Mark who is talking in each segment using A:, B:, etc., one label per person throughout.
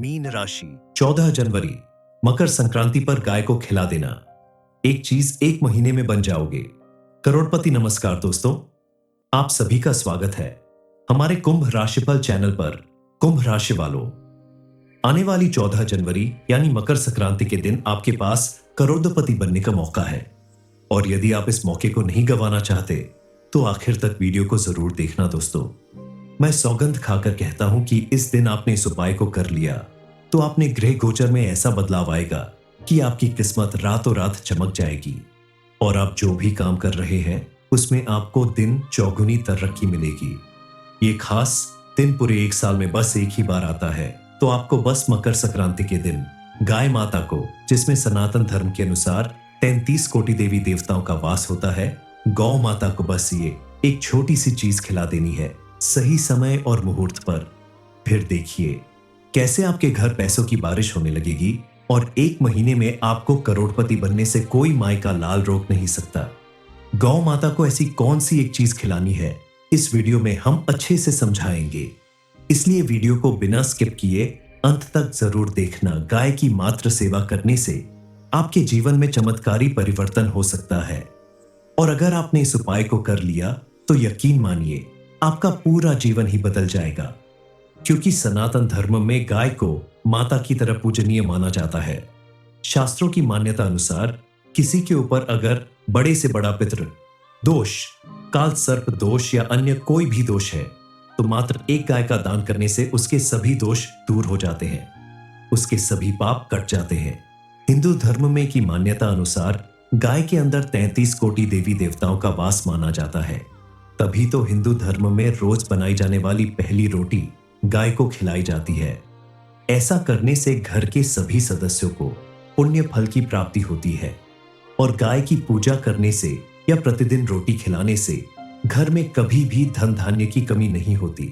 A: Mean राशि 14 जनवरी मकर संक्रांति पर गाय को खिला देना। एक चीज एक महीने में बन जाओगे। करोड़पति नमस्कार दोस्तों, आप सभी का स्वागत है हमारे कुंभ राशिफल चैनल पर। कुंभ राशि वालों, आने वाली 14 जनवरी यानी मकर संक्रांति के दिन आपके पास करोड़पति बनने का मौका है। और यदि आप इस मौके को नहीं गंवाना चाहते तो आखिर तक वीडियो को जरूर देखना दोस्तों। मैं सौगंध खाकर कहता हूं कि इस दिन आपने इस उपाय को कर लिया तो आपने ग्रह गोचर में ऐसा बदलाव आएगा कि आपकी किस्मत रातों रात चमक जाएगी और आप जो भी काम कर रहे हैं उसमें आपको दिन चौगुनी तरक्की मिलेगी। ये खास दिन पूरे एक साल में बस एक ही बार आता है, तो आपको बस मकर संक्रांति के दिन गाय माता को, जिसमें सनातन धर्म के अनुसार 33 कोटि देवी देवताओं का वास होता है, गौ माता को बस ये एक छोटी सी चीज खिला देनी है सही समय और मुहूर्त पर। फिर देखिए कैसे आपके घर पैसों की बारिश होने लगेगी और एक महीने में आपको करोड़पति बनने से कोई माई का लाल रोक नहीं सकता। गौ माता को ऐसी कौन सी एक चीज खिलानी है, इस वीडियो में हम अच्छे से समझाएंगे, इसलिए वीडियो को बिना स्किप किए अंत तक जरूर देखना। गाय की मात्र सेवा करने से आपके जीवन में चमत्कारी परिवर्तन हो सकता है और अगर आपने इस उपाय को कर लिया तो यकीन मानिए आपका पूरा जीवन ही बदल जाएगा, क्योंकि सनातन धर्म में गाय को माता की तरह पूजनीय माना जाता है। शास्त्रों की मान्यता अनुसार किसी के ऊपर अगर बड़े से बड़ा पितृ दोष, काल सर्प दोष या अन्य कोई भी दोष है तो मात्र एक गाय का दान करने से उसके सभी दोष दूर हो जाते हैं, उसके सभी पाप कट जाते हैं। हिंदू धर्म में की मान्यता अनुसार गाय के अंदर 33 कोटि देवी देवताओं का वास माना जाता है, तभी तो हिंदू धर्म में रोज बनाई जाने वाली पहली रोटी गाय को खिलाई जाती है। ऐसा करने से घर के सभी सदस्यों को पुण्य फल की प्राप्ति होती है और गाय की पूजा करने से या प्रतिदिन रोटी खिलाने से घर में कभी भी धन धान्य की कमी नहीं होती।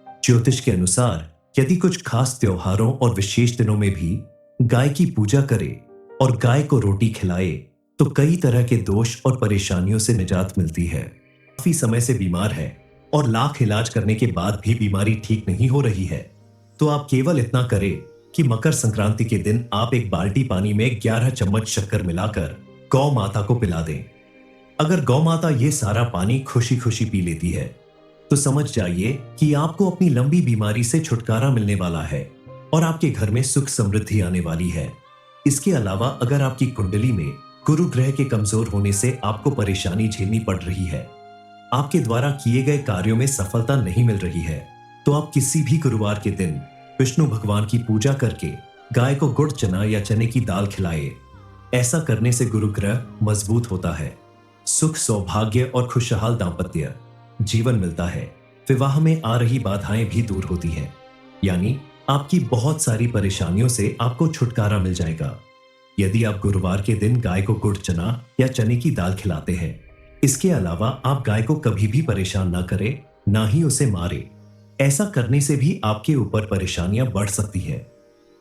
A: ज्योतिष के अनुसार यदि कुछ खास त्योहारों और विशेष दिनों में भी गाय की पूजा करे और गाय को रोटी खिलाए तो कई तरह के दोष और परेशानियों से निजात मिलती है। काफी समय से बीमार है और लाख इलाज करने के बाद भी बीमारी ठीक नहीं हो रही है, तो आप केवल इतना करें कि मकर संक्रांति के दिन आप एक बाल्टी पानी में 11 चम्मच शक्कर मिलाकर गौ माता को पिला दें। अगर गौ माता ये सारा पानी खुशी खुशी पी लेती है तो समझ जाइए कि आपको अपनी लंबी बीमारी से छुटकारा मिलने वाला है और आपके घर में सुख समृद्धि आने वाली है। इसके अलावा अगर आपकी कुंडली में गुरु ग्रह के कमजोर होने से आपको परेशानी झेलनी पड़ रही है, आपके द्वारा किए गए कार्यों में सफलता नहीं मिल रही है, तो आप किसी भी गुरुवार के दिन विष्णु भगवान की पूजा करके गाय को गुड़ चना या चने की दाल खिलाए। ऐसा करने से गुरु ग्रह मजबूत होता है, सुख सौभाग्य और खुशहाल दाम्पत्य जीवन मिलता है। विवाह में आ रही बाधाएं भी दूर होती हैं, यानी आपकी बहुत सारी परेशानियों से आपको छुटकारा मिल जाएगा यदि आप गुरुवार के दिन गाय को गुड़ चना या चने की दाल खिलाते हैं। इसके अलावा आप गाय को कभी भी परेशान ना करें, ना ही उसे मारे। ऐसा करने से भी आपके ऊपर परेशानियां बढ़ सकती है।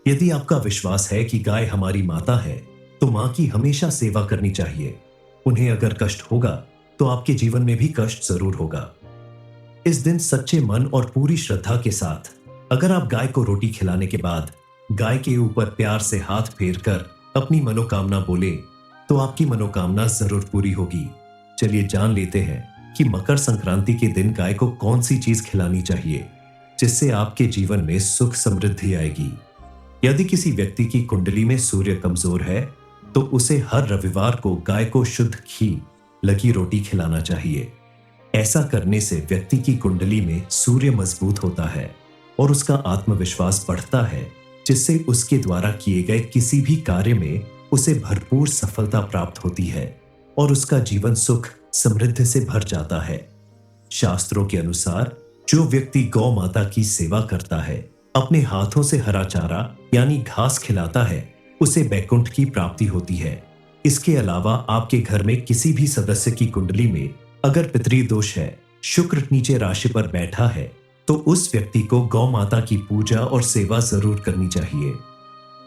A: यदि आपका विश्वास है कि गाय हमारी माता है तो मां की हमेशा सेवा करनी चाहिए। उन्हें अगर कष्ट होगा तो आपके जीवन में भी कष्ट जरूर होगा। इस दिन सच्चे मन और पूरी श्रद्धा के साथ अगर आप गाय को रोटी खिलाने के बाद गाय के ऊपर प्यार से हाथ फेर कर अपनी मनोकामना बोले तो आपकी मनोकामना जरूर पूरी होगी। चलिए जान लेते हैं कि मकर संक्रांति के दिन गाय को कौन सी चीज खिलानी चाहिए जिससे आपके जीवन में सुख समृद्धि आएगी। यदि किसी व्यक्ति की कुंडली में सूर्य कमजोर है तो उसे हर रविवार को गाय को शुद्ध घी लगी रोटी खिलाना चाहिए। ऐसा करने से व्यक्ति की कुंडली में सूर्य मजबूत होता है और उसका आत्मविश्वास बढ़ता है, जिससे उसके द्वारा किए गए किसी भी कार्य में उसे भरपूर सफलता प्राप्त होती है और उसका जीवन सुख समृद्धि से भर जाता है। शास्त्रों के अनुसार जो व्यक्ति गौ माता की सेवा करता है, अपने हाथों से हरा चारा यानी घास खिलाता है, उसे बैकुंठ की प्राप्ति होती है। इसके अलावा आपके घर में किसी भी सदस्य की कुंडली में अगर पितृ दोष है, शुक्र नीचे राशि पर बैठा है, तो उस व्यक्ति को गौ माता की पूजा और सेवा जरूर करनी चाहिए।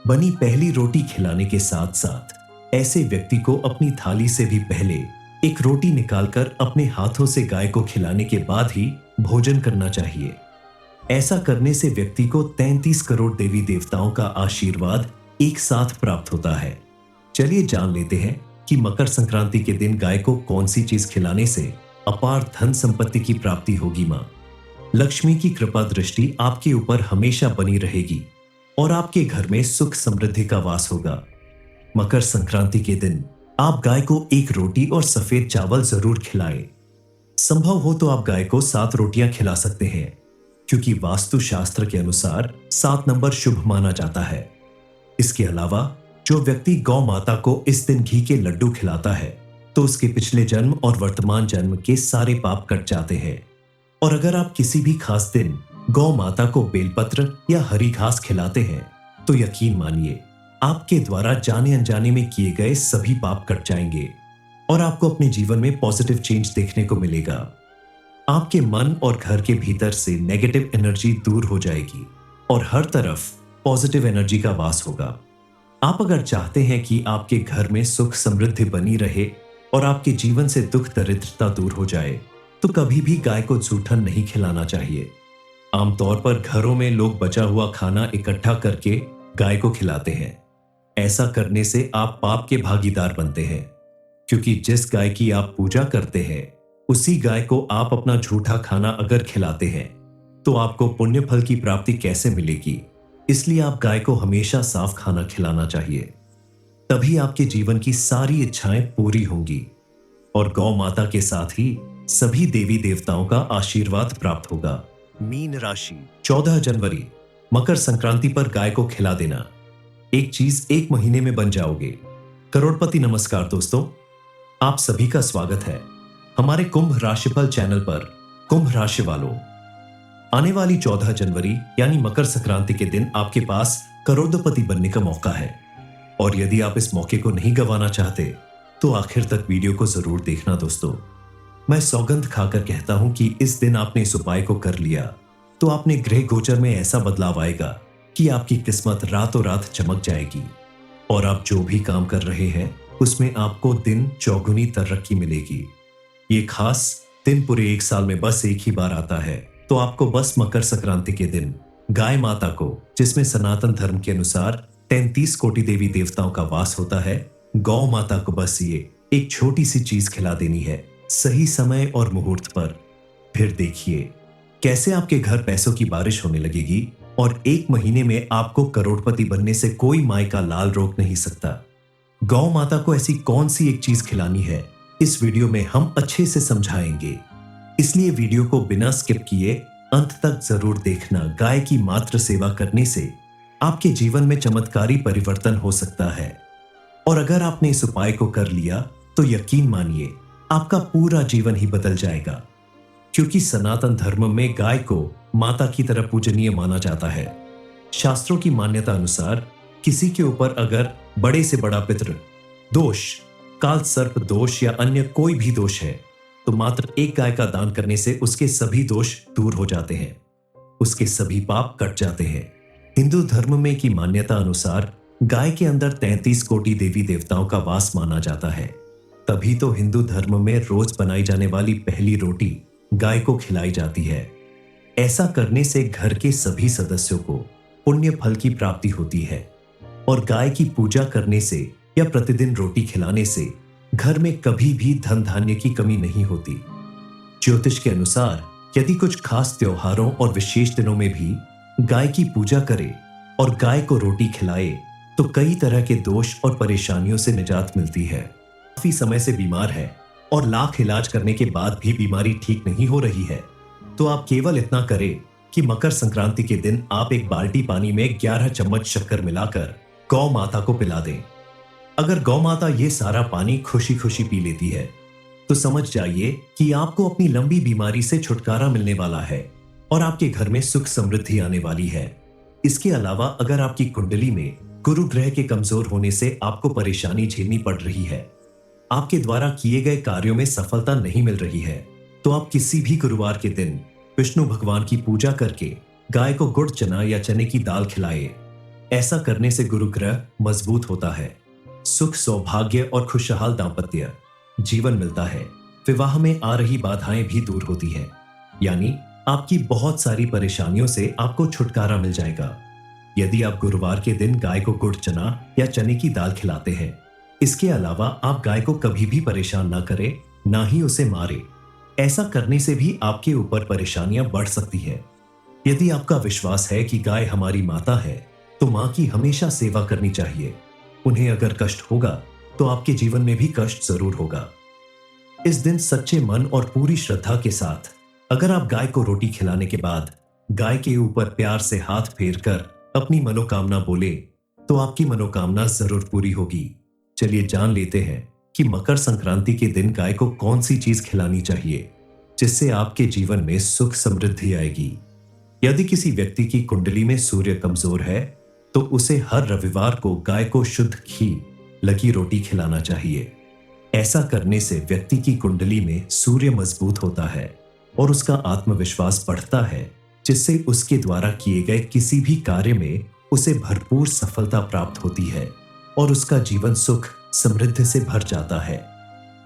A: बनी पहली रोटी खिलाने के साथ साथ ऐसे व्यक्ति को अपनी थाली से भी पहले एक रोटी निकालकर अपने हाथों से गाय को खिलाने के बाद ही भोजन करना चाहिए। ऐसा करने से व्यक्ति को 33 करोड़ देवी देवताओं का आशीर्वाद एक साथ प्राप्त होता है। चलिए जान लेते हैं कि मकर संक्रांति के दिन गाय को कौन सी चीज खिलाने से अपार धन संपत्ति की प्राप्ति होगी। मां लक्ष्मी की कृपा दृष्टि आपके ऊपर हमेशा बनी रहेगी और आपके घर में सुख समृद्धि का वास होगा। मकर संक्रांति के दिन आप गाय को एक रोटी और सफेद चावल जरूर खिलाएं। संभव हो तो आप गाय को 7 रोटियां खिला सकते हैं, क्योंकि वास्तु शास्त्र के अनुसार 7 नंबर शुभ माना जाता है। इसके अलावा जो व्यक्ति गौ माता को इस दिन घी के लड्डू खिलाता है तो उसके पिछले जन्म और वर्तमान जन्म के सारे पाप कट जाते हैं। और अगर आप किसी भी खास दिन गौ माता को बेलपत्र या हरी घास खिलाते हैं तो यकीन मानिए आपके द्वारा जाने अनजाने में किए गए सभी पाप कट जाएंगे और आपको अपने जीवन में पॉजिटिव चेंज देखने को मिलेगा। आपके मन और घर के भीतर से नेगेटिव एनर्जी दूर हो जाएगी और हर तरफ पॉजिटिव एनर्जी का वास होगा। आप अगर चाहते हैं कि आपके घर में सुख समृद्धि बनी रहे और आपके जीवन से दुख दरिद्रता दूर हो जाए तो कभी भी गाय को जूठन नहीं खिलाना चाहिए। आमतौर पर घरों में लोग बचा हुआ खाना इकट्ठा करके गाय को खिलाते हैं। ऐसा करने से आप पाप के भागीदार बनते हैं, क्योंकि जिस गाय की आप पूजा करते हैं उसी गाय को आप अपना झूठा खाना अगर खिलाते हैं तो आपको पुण्य फल की प्राप्ति कैसे मिलेगी। इसलिए आप गाय को हमेशा साफ खाना खिलाना चाहिए, तभी आपके जीवन की सारी इच्छाएं पूरी होंगी और गौ माता के साथ ही सभी देवी देवताओं का आशीर्वाद प्राप्त होगा। मीन राशि 14 जनवरी मकर संक्रांति पर गाय को खिला देना। एक चीज एक महीने में बन जाओगे। करोड़पति नमस्कार दोस्तों, आप सभी का स्वागत है हमारे कुंभ राशिफल चैनल पर। कुंभ राशि वालों, आने वाली 14 जनवरी यानी मकर संक्रांति के दिन आपके पास करोड़पति बनने का मौका है और यदि आप इस मौके को नहीं गंवाना चाहते तो आखिर तक वीडियो को जरूर देखना दोस्तों। मैं सौगंध खाकर कहता हूं कि इस दिन आपने इस उपाय को कर लिया तो आपने ग्रह गोचर में ऐसा बदलाव आएगा कि आपकी किस्मत रातों रात चमक जाएगी और आप जो भी काम कर रहे हैं उसमें आपको दिन चौगुनी तरक्की मिलेगी। ये खास दिन पूरे एक साल में बस एक ही बार आता है, तो आपको बस मकर संक्रांति के दिन गाय माता को, जिसमें सनातन धर्म के अनुसार 33 कोटि देवी देवताओं का वास होता है, गौ माता को बस ये एक छोटी सी चीज खिला देनी है सही समय और मुहूर्त पर। फिर देखिए कैसे आपके घर पैसों की बारिश होने लगेगी और एक महीने में आपको करोड़पति बनने से कोई माय का लाल रोक नहीं सकता। गौ माता को ऐसी कौन सी एक चीज खिलानी है इस वीडियो में हम अच्छे से समझाएंगे, इसलिए वीडियो को बिना स्किप किए अंत तक जरूर देखना। गाय की मात्र सेवा करने से आपके जीवन में चमत्कारी परिवर्तन हो सकता है और अगर आपने इस उपाय को कर लिया तो यकीन मानिए आपका पूरा जीवन ही बदल जाएगा, क्योंकि सनातन धर्म में गाय को माता की तरह पूजनीय माना जाता है। शास्त्रों की मान्यता अनुसार किसी के ऊपर अगर बड़े से बड़ा पितृ दोष, काल सर्प दोष या अन्य कोई भी दोष है तो मात्र एक गाय का दान करने से उसके सभी दोष दूर हो जाते हैं, उसके सभी पाप कट जाते हैं। हिंदू धर्म में की मान्यता अनुसार गाय के अंदर 33 कोटि देवी देवताओं का वास माना जाता है, तभी तो हिंदू धर्म में रोज बनाई जाने वाली पहली रोटी गाय को खिलाई जाती है। ऐसा करने से घर के सभी सदस्यों को पुण्य फल की प्राप्ति होती है और गाय की पूजा करने से या प्रतिदिन रोटी खिलाने से घर में कभी भी धन धान्य की कमी नहीं होती। ज्योतिष के अनुसार यदि कुछ खास त्योहारों और विशेष दिनों में भी गाय की पूजा करे और गाय को रोटी खिलाए तो कई तरह के दोष और परेशानियों से निजात मिलती है। काफी समय से बीमार है और लाख इलाज करने के बाद भी बीमारी ठीक नहीं हो रही है तो आप केवल इतना करें कि मकर संक्रांति के दिन आप एक बाल्टी पानी में 11 चम्मच शक्कर मिलाकर गौ माता को पिला दें। अगर गौ माता ये सारा पानी खुशी खुशी पी लेती है तो समझ जाइए कि आपको अपनी लंबी बीमारी से छुटकारा मिलने वाला है और आपके घर में सुख समृद्धि आने वाली है। इसके अलावा अगर आपकी कुंडली में गुरु ग्रह के कमजोर होने से आपको परेशानी झेलनी पड़ रही है, आपके द्वारा किए गए कार्यों में सफलता नहीं मिल रही है, तो आप किसी भी गुरुवार के दिन विष्णु भगवान की पूजा करके गाय को गुड़ चना या चने की दाल खिलाए। ऐसा करने से गुरु ग्रह मजबूत होता है, सुख सौभाग्य और खुशहाल दाम्पत्य जीवन मिलता है। विवाह में आ रही बाधाएं भी दूर होती हैं, यानी आपकी बहुत सारी परेशानियों से आपको छुटकारा मिल जाएगा। यदि आप गुरुवार के दिन गाय को गुड़ चना या चने की दाल खिलाते हैं। इसके अलावा आप गाय को कभी भी परेशान ना करें, ना ही उसे मारे। ऐसा करने से भी आपके ऊपर परेशानियां बढ़ सकती है। यदि आपका विश्वास है कि गाय हमारी माता है, तो मां की हमेशा सेवा करनी चाहिए। उन्हें अगर कष्ट होगा, तो आपके जीवन में भी कष्ट जरूर होगा। इस दिन सच्चे मन और पूरी श्रद्धा के साथ अगर आप गाय को रोटी खिलाने के बाद गाय के ऊपर प्यार से हाथ फेर कर अपनी मनोकामना बोले, तो आपकी मनोकामना जरूर पूरी होगी। चलिए जान लेते हैं कि मकर संक्रांति के दिन गाय को कौन सी चीज खिलानी चाहिए, जिससे आपके जीवन में सुख समृद्धि आएगी। यदि किसी व्यक्ति की कुंडली में सूर्य कमजोर है, तो उसे हर रविवार को गाय को शुद्ध घी लगी रोटी खिलाना चाहिए। ऐसा करने से व्यक्ति की कुंडली में सूर्य मजबूत होता है और उसका आत्मविश्वास बढ़ता है, जिससे उसके द्वारा किए गए किसी भी कार्य में उसे भरपूर सफलता प्राप्त होती है और उसका जीवन सुख समृद्धि से भर जाता है।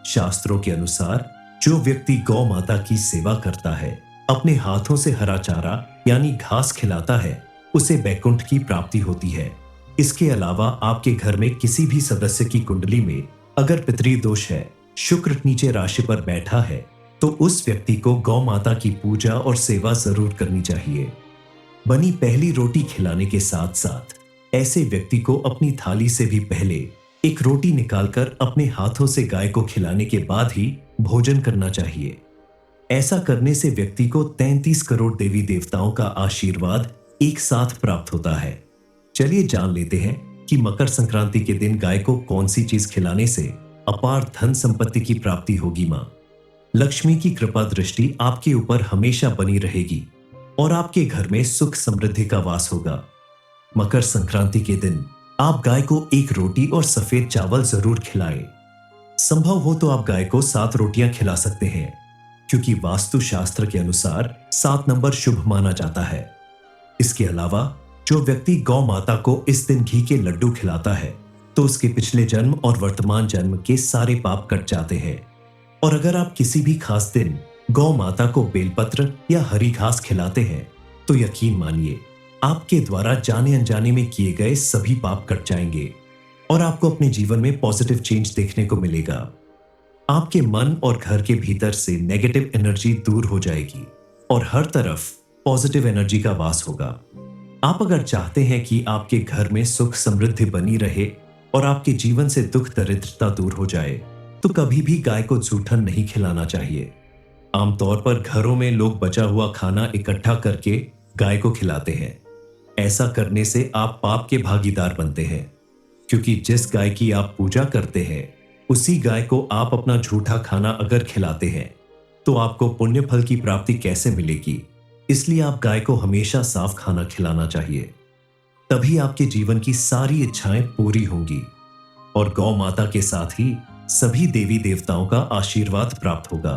A: शास्त्रों के अनुसार जो व्यक्ति गौ माता की सेवा करता है, अपने हाथों से हरा चारा यानी घास खिलाता है, उसे बैकुंठ की प्राप्ति होती है। इसके अलावा आपके घर में किसी भी सदस्य की कुंडली में अगर पितृ दोष है, शुक्र नीचे राशि पर बैठा है, तो उस व्यक्ति को गौ माता की पूजा और सेवा जरूर करनी चाहिए। बनी पहली रोटी खिलाने के साथ साथ ऐसे व्यक्ति को अपनी थाली से भी पहले एक रोटी निकालकर अपने हाथों से गाय को खिलाने के बाद ही भोजन करना चाहिए। ऐसा करने से व्यक्ति को 33 करोड़ देवी देवताओं का आशीर्वाद एक साथ प्राप्त होता है। चलिए जान लेते हैं कि मकर संक्रांति के दिन गाय को कौन सी चीज खिलाने से अपार धन संपत्ति की प्राप्ति होगी। मां लक्ष्मी की कृपा दृष्टि आपके ऊपर हमेशा बनी रहेगी और आपके घर में सुख समृद्धि का वास होगा। मकर संक्रांति के दिन आप गाय को एक रोटी और सफेद चावल जरूर खिलाएं। संभव हो तो आप गाय को 7 रोटियां खिला सकते हैं, क्योंकि वास्तु शास्त्र के अनुसार 7 नंबर शुभ माना जाता है। इसके अलावा जो व्यक्ति गौ माता को इस दिन घी के लड्डू खिलाता है, तो उसके पिछले जन्म और वर्तमान जन्म के सारे पाप कट जाते हैं। और अगर आप किसी भी खास दिन गौ माता को बेलपत्र या हरी घास खिलाते हैं, तो यकीन मानिए आपके द्वारा जाने अनजाने में किए गए सभी पाप कट जाएंगे और आपको अपने जीवन में पॉजिटिव चेंज देखने को मिलेगा। आपके मन और घर के भीतर से नेगेटिव एनर्जी दूर हो जाएगी और हर तरफ पॉजिटिव एनर्जी का वास होगा। आप अगर चाहते हैं कि आपके घर में सुख समृद्धि बनी रहे और आपके जीवन से दुख दरिद्रता दूर हो जाए, तो कभी भी गाय को जूठन नहीं खिलाना चाहिए। आमतौर पर घरों में लोग बचा हुआ खाना इकट्ठा करके गाय को खिलाते हैं। ऐसा करने से आप पाप के भागीदार बनते हैं, क्योंकि जिस गाय की आप पूजा करते हैं, उसी गाय को आप अपना झूठा खाना अगर खिलाते हैं, तो आपको पुण्य फल की प्राप्ति कैसे मिलेगी। इसलिए आप गाय को हमेशा साफ खाना खिलाना चाहिए, तभी आपके जीवन की सारी इच्छाएं पूरी होंगी और गौ माता के साथ ही सभी देवी देवताओं का आशीर्वाद प्राप्त होगा।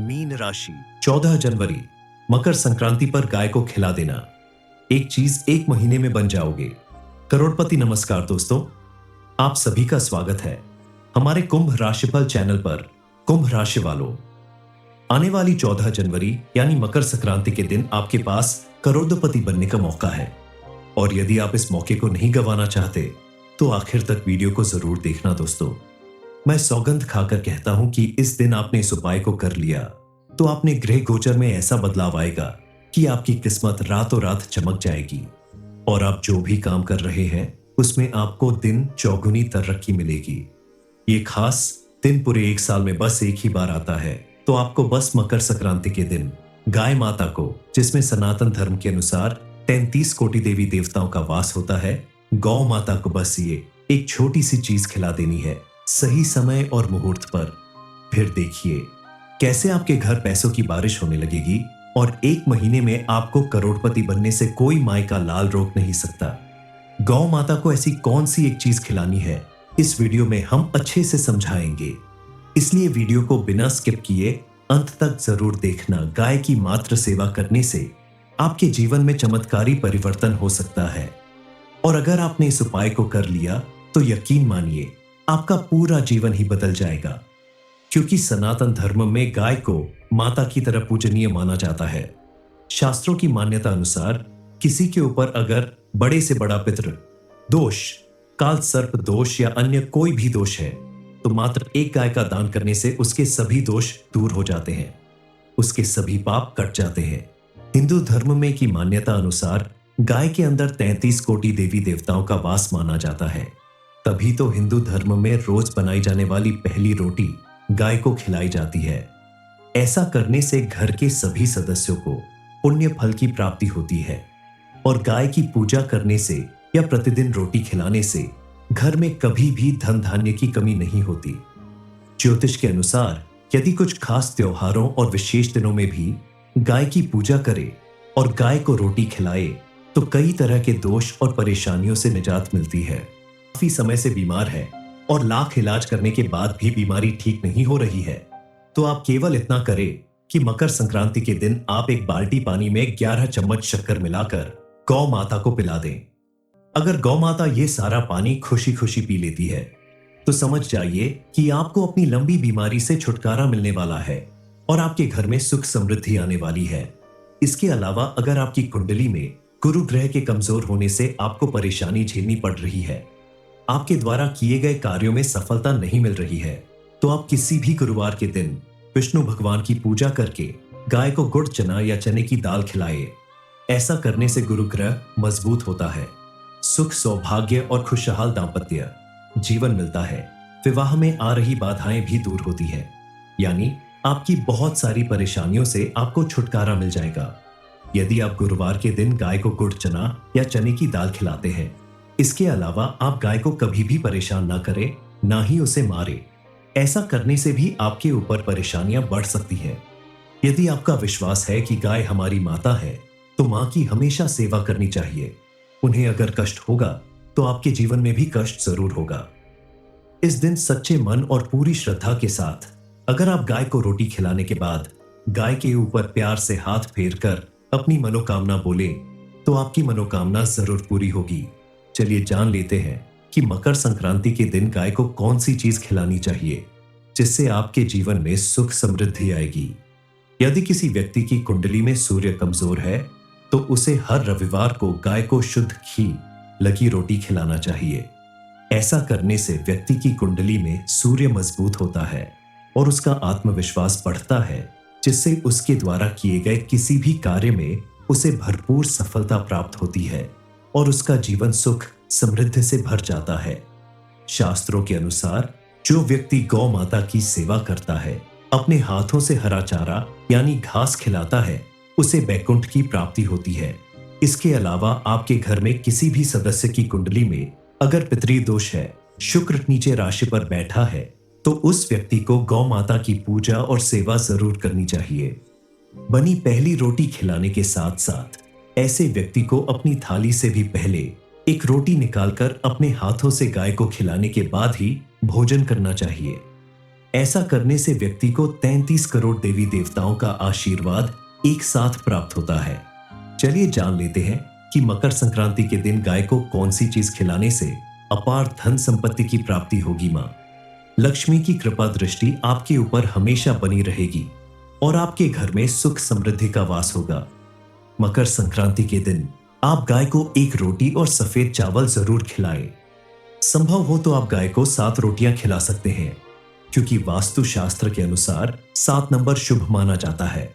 A: मीन राशि 14 जनवरी मकर संक्रांति पर गाय को खिला देना। एक चीज एक महीने में बन जाओगे। करोड़पति नमस्कार दोस्तों, आप सभी का स्वागत है हमारे कुंभ राशिफल चैनल पर। कुंभ राशि वालों, आने वाली 14 जनवरी यानी मकर संक्रांति के दिन आपके पास करोड़पति बनने का मौका है और यदि आप इस मौके को नहीं गंवाना चाहते, तो आखिर तक वीडियो को जरूर देखना दोस्तों। मैं सौगंध खाकर कहता हूं कि इस दिन आपने इस उपाय को कर लिया, तो आपने ग्रह गोचर में ऐसा बदलाव आएगा कि आपकी किस्मत रातों रात चमक जाएगी और आप जो भी काम कर रहे हैं उसमें आपको दिन चौगुनी तरक्की मिलेगी। ये खास दिन पूरे एक साल में बस एक ही बार आता है, तो आपको बस मकर संक्रांति के दिन गाय माता को, जिसमें सनातन धर्म के अनुसार 33 कोटि देवी देवताओं का वास होता है, गौ माता को बस ये एक छोटी सी चीज खिला देनी है, सही समय और मुहूर्त पर। फिर देखिए कैसे आपके घर पैसों की बारिश होने लगेगी और एक महीने में आपको करोड़पति बनने से कोई माय का लाल रोक नहीं सकता। गौ माता को ऐसी कौन सी एक चीज खिलानी है, इस वीडियो में हम अच्छे से समझाएंगे, इसलिए वीडियो को बिना स्किप किए अंत तक जरूर देखना। गाय की मात्र सेवा करने से आपके जीवन में चमत्कारी परिवर्तन हो सकता है और अगर आपने इस उपाय को कर लिया, तो यकीन मानिए आपका पूरा जीवन ही बदल जाएगा, क्योंकि सनातन धर्म में गाय को माता की तरह पूजनीय माना जाता है। शास्त्रों की मान्यता अनुसार किसी के ऊपर अगर बड़े से बड़ा पितृ दोष, काल सर्प दोष या अन्य कोई भी दोष है, तो मात्र एक गाय का दान करने से उसके सभी दोष दूर हो जाते हैं, उसके सभी पाप कट जाते हैं। हिंदू धर्म में की मान्यता अनुसार गाय के अंदर 33 कोटि देवी देवताओं का वास माना जाता है। तभी तो हिंदू धर्म में रोज बनाई जाने वाली पहली रोटी गाय को खिलाई जाती है। ऐसा करने से घर के सभी सदस्यों को पुण्य फल की प्राप्ति होती है और गाय की पूजा करने से या प्रतिदिन रोटी खिलाने से घर में कभी भी धन धान्य की कमी नहीं होती। ज्योतिष के अनुसार यदि कुछ खास त्योहारों और विशेष दिनों में भी गाय की पूजा करे और गाय को रोटी खिलाए तो कई तरह के दोष और परेशानियों से निजात मिलती है। काफी समय से बीमार है और लाख इलाज करने के बाद भी बीमारी ठीक नहीं हो रही है, तो आप केवल इतना करें कि मकर संक्रांति के दिन आप एक बाल्टी पानी में 11 चम्मच शक्कर मिलाकर गौ माता को पिला दें। अगर गौ माता ये सारा पानी खुशी खुशी पी लेती है तो समझ जाइए कि आपको अपनी लंबी बीमारी से छुटकारा मिलने वाला है और आपके घर में सुख समृद्धि आने वाली है। इसके अलावा अगर आपकी कुंडली में गुरु ग्रह के कमजोर होने से आपको परेशानी झेलनी पड़ रही है, आपके द्वारा किए गए कार्यों में सफलता नहीं मिल रही है, तो आप किसी भी गुरुवार के दिन विष्णु भगवान की पूजा करके गाय को गुड़ चना या चने की दाल खिलाए। ऐसा करने से गुरु ग्रह मजबूत होता है, सुख सौभाग्य और खुशहाल दाम्पत्य जीवन मिलता है। विवाह में आ रही बाधाएं भी दूर होती है, यानी आपकी बहुत सारी परेशानियों से आपको छुटकारा मिल जाएगा यदि आप गुरुवार के दिन गाय को गुड़ चना या चने की दाल खिलाते हैं। इसके अलावा आप गाय को कभी भी परेशान ना करें, ना ही उसे मारे। ऐसा करने से भी आपके ऊपर परेशानियां बढ़ सकती हैं। यदि आपका विश्वास है कि गाय हमारी माता है तो मां की हमेशा सेवा करनी चाहिए। उन्हें अगर कष्ट होगा तो आपके जीवन में भी कष्ट जरूर होगा। इस दिन सच्चे मन और पूरी श्रद्धा के साथ अगर आप गाय को रोटी खिलाने के बाद गाय के ऊपर प्यार से हाथ फेर कर अपनी मनोकामना बोले तो आपकी मनोकामना जरूर पूरी होगी। चलिए जान लेते हैं कि मकर संक्रांति के दिन गाय को कौन सी चीज खिलानी चाहिए जिससे आपके जीवन में सुख समृद्धि आएगी। यदि किसी व्यक्ति की कुंडली में सूर्य कमजोर है तो उसे हर रविवार को गाय को शुद्ध घी लगी रोटी खिलाना चाहिए। ऐसा करने से व्यक्ति की कुंडली में सूर्य मजबूत होता है और उसका आत्मविश्वास बढ़ता है, जिससे उसके द्वारा किए गए किसी भी कार्य में उसे भरपूर सफलता प्राप्त होती है और उसका जीवन सुख समृद्धि से भर जाता है। शास्त्रों के अनुसार जो व्यक्ति गौ माता की सेवा करता है, अपने हाथों से हरा चारा यानी घास खिलाता है, उसे बैकुंठ की प्राप्ति होती है। इसके अलावा आपके घर में किसी भी सदस्य की कुंडली में अगर पितृ दोष है, शुक्र नीचे राशि पर बैठा है, तो उस व्यक्ति को गौ माता की पूजा और सेवा जरूर करनी चाहिए। बनी पहली रोटी खिलाने के साथ साथ ऐसे व्यक्ति को अपनी थाली से भी पहले एक रोटी निकालकर अपने हाथों से गाय को खिलाने के बाद ही भोजन करना चाहिए। ऐसा करने से व्यक्ति को 33 करोड़ देवी देवताओं का आशीर्वाद एक साथ प्राप्त होता है। चलिए जान लेते हैं कि मकर संक्रांति के दिन गाय को कौन सी चीज खिलाने से अपार धन संपत्ति की प्राप्ति होगी। मां लक्ष्मी की कृपा दृष्टि आपके ऊपर हमेशा बनी रहेगी और आपके घर में सुख समृद्धि का वास होगा। मकर संक्रांति के दिन आप गाय को एक रोटी और सफेद चावल जरूर खिलाएं। संभव हो तो आप गाय को 7 रोटियां खिला सकते हैं, क्योंकि वास्तु शास्त्र के अनुसार 7 नंबर शुभ माना जाता है।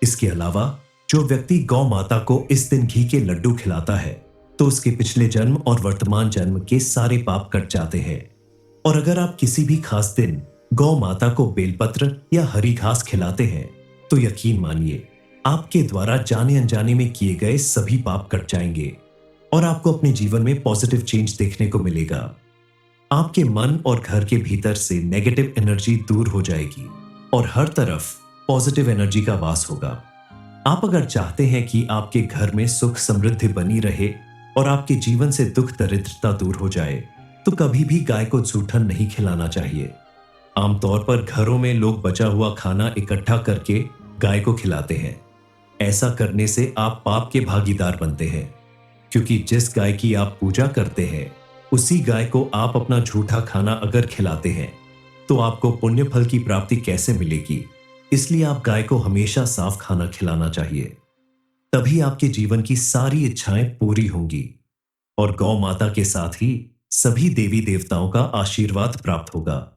A: इसके अलावा जो व्यक्ति गौ माता को इस दिन घी के लड्डू खिलाता है तो उसके पिछले जन्म और वर्तमान जन्म के सारे पाप कट जाते हैं। और अगर आप किसी भी खास दिन गौ माता को बेलपत्र या हरी घास खिलाते हैं तो यकीन मानिए आपके द्वारा जाने अनजाने में किए गए सभी पाप कट जाएंगे और आपको अपने जीवन में पॉजिटिव चेंज देखने को मिलेगा। आपके मन और घर के भीतर से नेगेटिव एनर्जी दूर हो जाएगी और हर तरफ पॉजिटिव एनर्जी का वास होगा। आप अगर चाहते हैं कि आपके घर में सुख समृद्धि बनी रहे और आपके जीवन से दुख दरिद्रता दूर हो जाए तो कभी भी गाय को जूठन नहीं खिलाना चाहिए। आमतौर पर घरों में लोग बचा हुआ खाना इकट्ठा करके गाय को खिलाते हैं। ऐसा करने से आप पाप के भागीदार बनते हैं, क्योंकि जिस गाय की आप पूजा करते हैं उसी गाय को आप अपना झूठा खाना अगर खिलाते हैं तो आपको पुण्य फल की प्राप्ति कैसे मिलेगी। इसलिए आप गाय को हमेशा साफ खाना खिलाना चाहिए। तभी आपके जीवन की सारी इच्छाएं पूरी होंगी और गौ माता के साथ ही सभी देवी देवताओं का आशीर्वाद प्राप्त होगा।